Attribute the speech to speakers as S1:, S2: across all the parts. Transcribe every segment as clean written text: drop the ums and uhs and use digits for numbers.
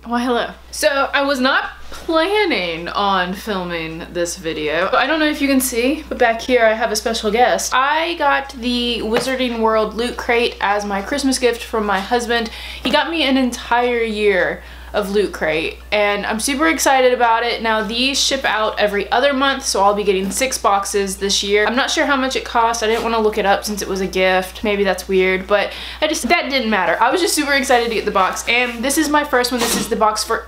S1: Why hello. So I was not planning on filming this video. I don't know if you can see, but back here I have a special guest. I got the Wizarding World Loot Crate as my Christmas gift from my husband. He got me an entire year of Loot Crate and I'm super excited about it. Now these ship out every other month, so I'll be getting 6 boxes this year. I'm not sure how much it costs. I didn't want to look it up since it was a gift. Maybe that's weird, but that didn't matter. I was just super excited to get the box, and this is my first one. This is the box for,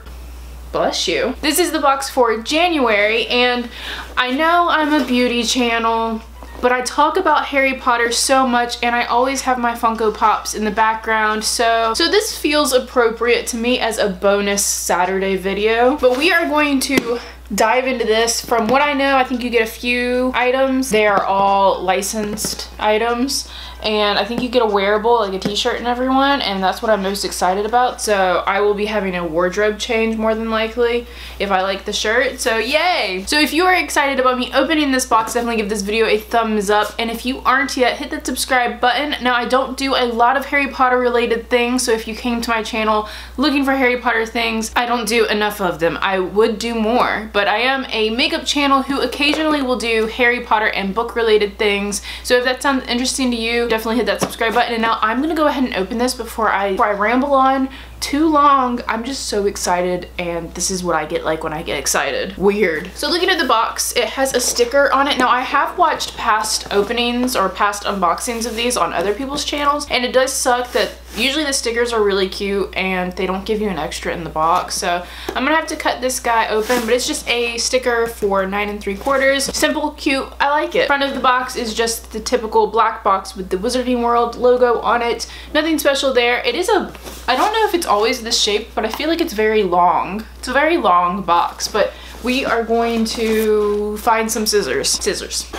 S1: bless you. This is the box for January, and I know I'm a beauty channel, but I talk about Harry Potter so much and I always have my Funko Pops in the background, so this feels appropriate to me as a bonus Saturday video. But we are going to dive into this. From what I know, I think you get a few items. They are all licensed items, and I think you get a wearable, like a t-shirt and everyone, and that's what I'm most excited about. So I will be having a wardrobe change more than likely if I like the shirt, so yay! So if you are excited about me opening this box, definitely give this video a thumbs up, and if you aren't yet, hit that subscribe button. Now I don't do a lot of Harry Potter related things, so if you came to my channel looking for Harry Potter things, I don't do enough of them. I would do more, but I am a makeup channel who occasionally will do Harry Potter and book related things, so if that sounds interesting to you, definitely hit that subscribe button. And now I'm gonna go ahead and open this before I ramble on too long. I'm just so excited, and this is what I get like when I get excited. Weird. So looking at the box, it has a sticker on it. Now I have watched past openings or past unboxings of these on other people's channels, and it does suck that usually the stickers are really cute and they don't give you an extra in the box. So I'm gonna have to cut this guy open, but it's just a sticker for 9 3/4. Simple, cute, I like it. Front of the box is just the typical black box with the Wizarding World logo on it. Nothing special there. It is I don't know if it's always this shape, but I feel like it's very long. It's a very long box, but we are going to find some scissors.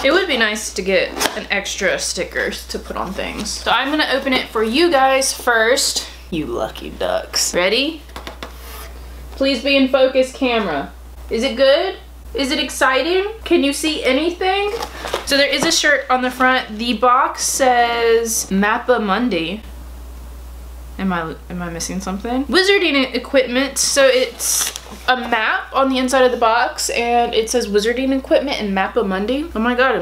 S1: It would be nice to get an extra sticker to put on things. So I'm gonna open it for you guys first. You lucky ducks. Ready? Please be in focus, camera. Is it good? Is it exciting? Can you see anything? So there is a shirt on the front. The box says Mappa Mundi. Am I missing something? Wizarding equipment. So it's a map on the inside of the box, and it says Wizarding equipment and Mappa Mundi. Oh my god,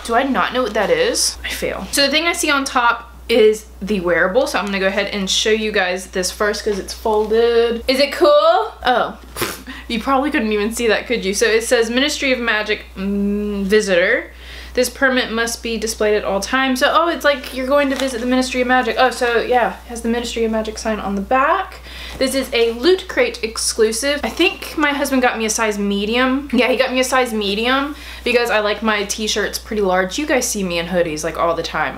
S1: do I not know what that is? I fail. So the thing I see on top is the wearable, so I'm gonna go ahead and show you guys this first because it's folded. Is it cool? Oh, you probably couldn't even see that, could you? So it says Ministry of Magic visitor. This permit must be displayed at all times. So, oh, it's like you're going to visit the Ministry of Magic. Oh, so yeah, it has the Ministry of Magic sign on the back. This is a Loot Crate exclusive. I think my husband got me a size medium. Yeah, he got me a size medium because I like my t-shirts pretty large. You guys see me in hoodies like all the time.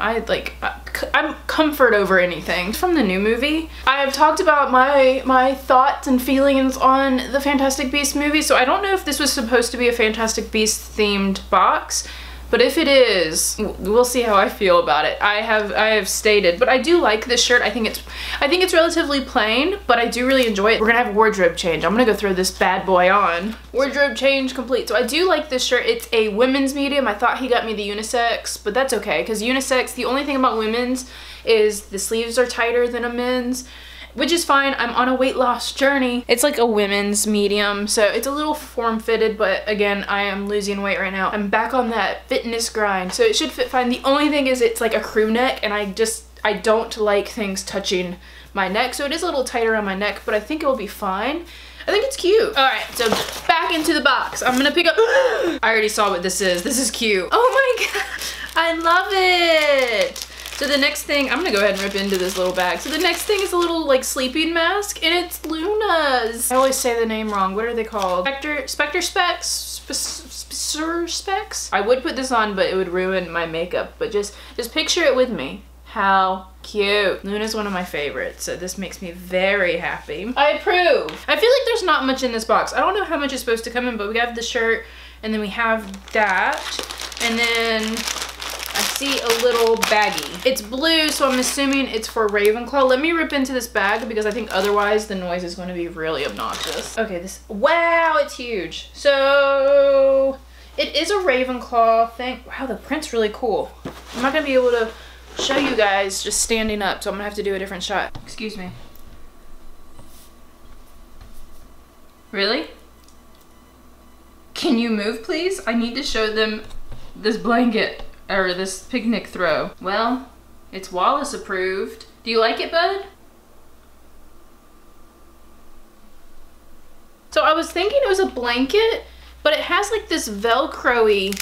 S1: I'm comfort over anything. From the new movie. I have talked about my thoughts and feelings on the Fantastic Beasts movie, so I don't know if this was supposed to be a Fantastic Beasts themed box. But if it is, we'll see how I feel about it. I have stated, but I do like this shirt. I think it's relatively plain, but I do really enjoy it. We're gonna have a wardrobe change. I'm gonna go throw this bad boy on. Wardrobe change complete. So I do like this shirt. It's a women's medium. I thought he got me the unisex, but that's okay, because unisex, the only thing about women's is the sleeves are tighter than a men's, which is fine. I'm on a weight loss journey. It's like a women's medium, so it's a little form-fitted, but again, I am losing weight right now. I'm back on that fitness grind, so it should fit fine. The only thing is it's like a crew neck, and I don't like things touching my neck, so it is a little tighter on my neck, but I think it will be fine. I think it's cute. All right, so back into the box. I'm gonna pick up, I already saw what this is. This is cute. Oh my god, I love it. So the next thing, I'm gonna go ahead and rip into this little bag. So the next thing is a little like sleeping mask, and it's Luna's. I always say the name wrong. What are they called? Spectre specs? Specs? I would put this on, but it would ruin my makeup. But just picture it with me. How cute. Luna's one of my favorites, so this makes me very happy. I approve. I feel like there's not much in this box. I don't know how much is supposed to come in, but we have the shirt, and then we have that, and then I see a little baggie. It's blue, so I'm assuming it's for Ravenclaw. Let me rip into this bag because I think otherwise the noise is going to be really obnoxious. Okay, wow, it's huge. So it is a Ravenclaw thing. Wow, the print's really cool. I'm not gonna be able to show you guys just standing up, so I'm gonna have to do a different shot. Excuse me. Really? Can you move, please? I need to show them this blanket, or this picnic throw. Well, it's Wallace approved. Do you like it, bud? So I was thinking it was a blanket, but it has like this Velcro-y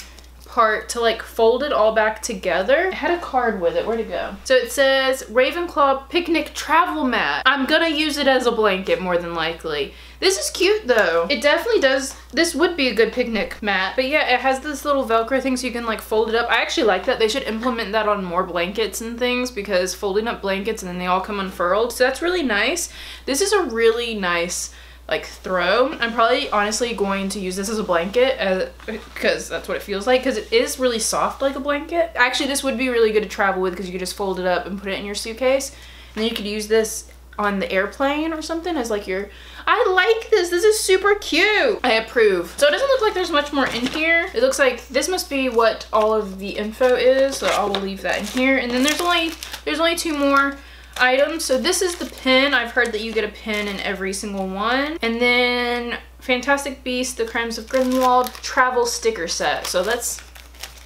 S1: part to like fold it all back together. It had a card with it. Where'd it go? So it says Ravenclaw picnic travel mat. I'm gonna use it as a blanket more than likely. This is cute though. It definitely does. This would be a good picnic mat. But yeah, it has this little Velcro thing so you can like fold it up. I actually like that. They should implement that on more blankets and things, because folding up blankets and then they all come unfurled. So that's really nice. This is a really nice like throw. I'm probably honestly going to use this as a blanket because that's what it feels like, because it is really soft like a blanket. Actually, this would be really good to travel with because you could just fold it up and put it in your suitcase, and then you could use this on the airplane or something as like your... I like this. This is super cute. I approve. So it doesn't look like there's much more in here. It looks like this must be what all of the info is, so I will leave that in here. And then there's only 2 more items. So this is the pin. I've heard that you get a pin in every single one. And then Fantastic Beasts, The Crimes of Grindelwald travel sticker set. So that's...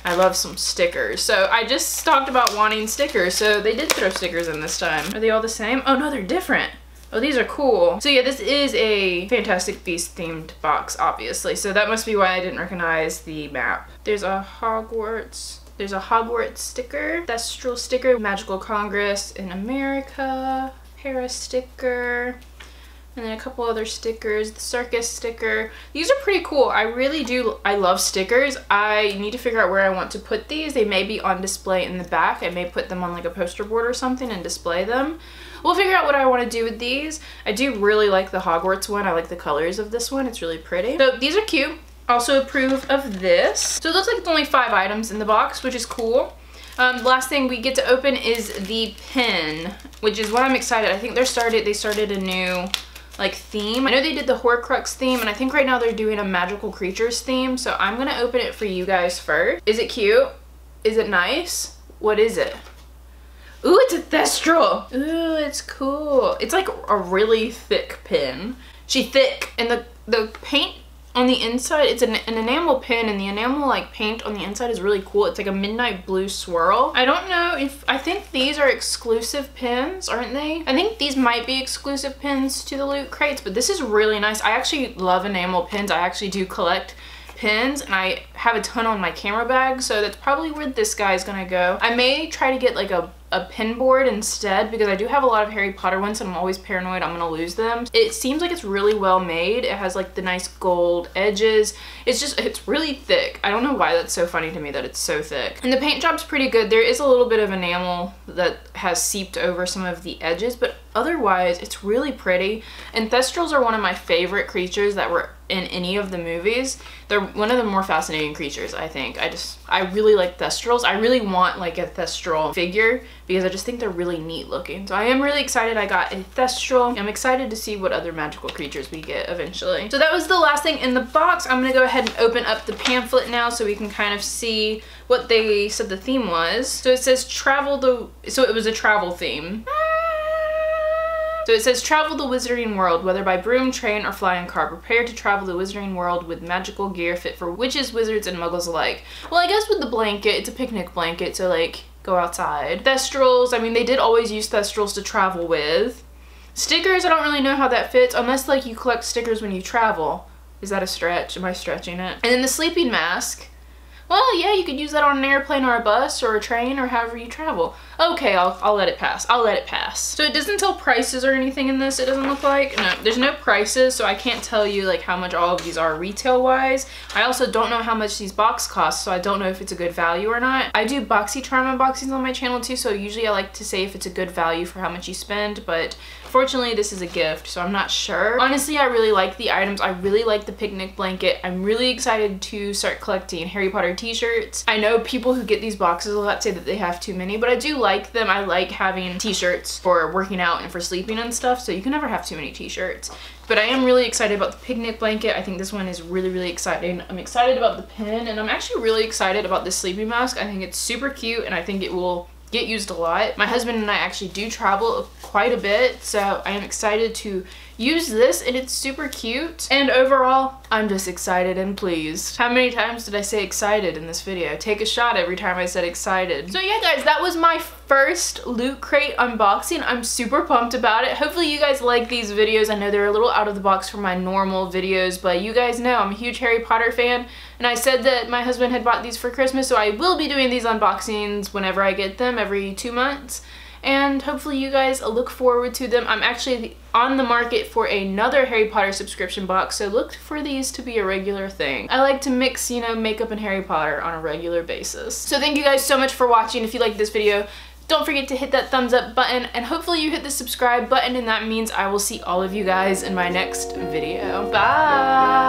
S1: I love some stickers. So I just talked about wanting stickers, so they did throw stickers in this time. Are they all the same? Oh no, they're different. Oh, these are cool. So yeah, this is a Fantastic Beasts themed box, obviously. So that must be why I didn't recognize the map. There's a Hogwarts sticker, Thestral sticker, Magical Congress in America, Paris sticker, and then a couple other stickers, the circus sticker. These are pretty cool. I love stickers. I need to figure out where I want to put these. They may be on display in the back. I may put them on like a poster board or something and display them. We'll figure out what I want to do with these. I do really like the Hogwarts one. I like the colors of this one. It's really pretty. So these are cute. Also approve of this. So it looks like it's only 5 items in the box, which is cool. The last thing we get to open is the pin, which is what I'm excited. I think they started a new like theme. I know they did the Horcrux theme, and I think right now they're doing a magical creatures theme. So I'm gonna open it for you guys first. Is it cute? Is it nice? What is it? Ooh, it's a Thestral. Ooh, it's cool. It's like a really thick pin. She's thick, and the paint on the inside, it's an enamel pin, and the enamel like paint on the inside is really cool. It's like a midnight blue swirl. I don't know if, I think these are exclusive pins, aren't they? I think these might be exclusive pins to the Loot Crates, but this is really nice. I actually love enamel pins. I actually do collect pins, and I have a ton on my camera bag, so that's probably where this guy's gonna go. I may try to get like a pin board instead, because I do have a lot of Harry Potter ones and I'm always paranoid I'm gonna lose them. It seems like it's really well made. It has like the nice gold edges. It's really thick. I don't know why that's so funny to me that it's so thick. And the paint job's pretty good. There is a little bit of enamel that has seeped over some of the edges, but otherwise it's really pretty. And Thestrals are one of my favorite creatures that were in any of the movies. They're one of the more fascinating creatures, I think. I really like Thestrals. I really want like a Thestral figure because I just think they're really neat looking. So I am really excited I got a Thestral. I'm excited to see what other magical creatures we get eventually. So that was the last thing in the box. I'm gonna go ahead and open up the pamphlet now so we can kind of see what they said the theme was. So it says so it was a travel theme. So it says, travel the Wizarding World, whether by broom, train, or flying car. Prepare to travel the Wizarding World with magical gear fit for witches, wizards, and muggles alike. Well, I guess with the blanket, it's a picnic blanket, so like, go outside. Thestrals, I mean, they did always use Thestrals to travel with. Stickers, I don't really know how that fits, unless like you collect stickers when you travel. Is that a stretch? Am I stretching it? And then the sleeping mask. Well, yeah, you could use that on an airplane or a bus or a train or however you travel. Okay, I'll let it pass. I'll let it pass. So it doesn't tell prices or anything in this, it doesn't look like. No, there's no prices, so I can't tell you like how much all of these are retail-wise. I also don't know how much these box cost, so I don't know if it's a good value or not. I do Boxycharm unboxings on my channel too, so usually I like to say if it's a good value for how much you spend, but fortunately this is a gift, so I'm not sure. Honestly, I really like the items. I really like the picnic blanket. I'm really excited to start collecting Harry Potter t-shirts. I know people who get these boxes a lot say that they have too many, but I do like them. I like having t-shirts for working out and for sleeping and stuff, so you can never have too many t-shirts. But I am really excited about the picnic blanket. I think this one is really, really exciting. I'm excited about the pin, and I'm actually really excited about this sleeping mask. I think it's super cute, and I think it will get used a lot. My husband and I actually do travel quite a bit, so I am excited to use this and it's super cute. And overall, I'm just excited and pleased. How many times did I say excited in this video? Take a shot every time I said excited. So yeah guys, that was my first Loot Crate unboxing. I'm super pumped about it. Hopefully you guys like these videos. I know they're a little out of the box from my normal videos, but you guys know I'm a huge Harry Potter fan, and I said that my husband had bought these for Christmas, so I will be doing these unboxings whenever I get them, every 2 months. And hopefully you guys look forward to them. I'm actually on the market for another Harry Potter subscription box, so look for these to be a regular thing. I like to mix, you know, makeup and Harry Potter on a regular basis. So thank you guys so much for watching. If you like this video, don't forget to hit that thumbs up button, and hopefully you hit the subscribe button, and that means I will see all of you guys in my next video. Bye!